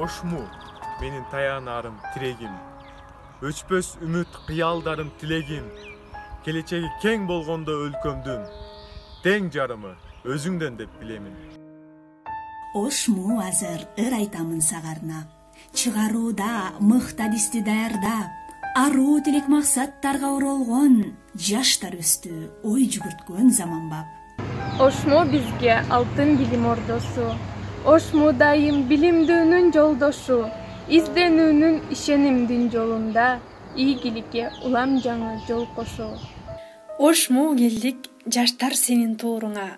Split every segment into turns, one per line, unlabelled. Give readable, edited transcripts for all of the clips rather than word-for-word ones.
Ошму менин таянарым тирегим, өчпөс үмүт кыялдарым тилегим, келечеги кең болгондо өлкөмдүн тең жарымы өзүңдөн деп билемин.
Ошму азыр ыр айтамын сагарнап, чыгарууда мыктадисти даярдап, аруу тилек максаттарга оролгон жаштар өстү, ой жүгүрткөн заманбап.
Ошму бизге алтын билим ордосу, Ошму дайым билимдүүнүн жолдошу, изденүүнүн ишенимдин жолунда, ийгиликке улам жаңы жол кошо.
Ошму келдик жаштар сенин тууруңа,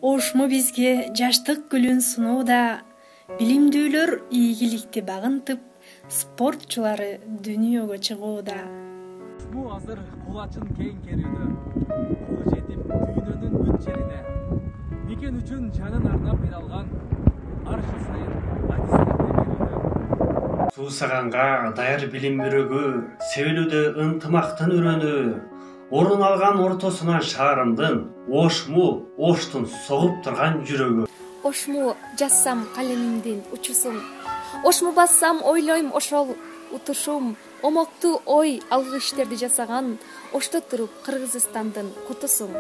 Ошму бизге жаштык гүлүн сунууда, билимдүүлөр ийгиликти багынтып, спортчулары дүйнөгө чыгууда.
Ошму азыр кулачын кең керүүдө, кулу жетип дүйнөнүн бүт жерине, мекен үчүн жанын арнап бере алган ар жыл сайын адистерди берүүдө.
Суусаганга даяр билим өрөгү, сөйлүүдө ынтымактын өрөнү, орун алган ортосунан шаарымдын Ошму, Оштун согуп турган жүрөгү.
Ошму жазсам калемимдин учусун, Ошму бассам ойлойм ошол утушум, омоктуу ой алгы иштерди жасаган Ошто туруп Кыргызстандын кутусун.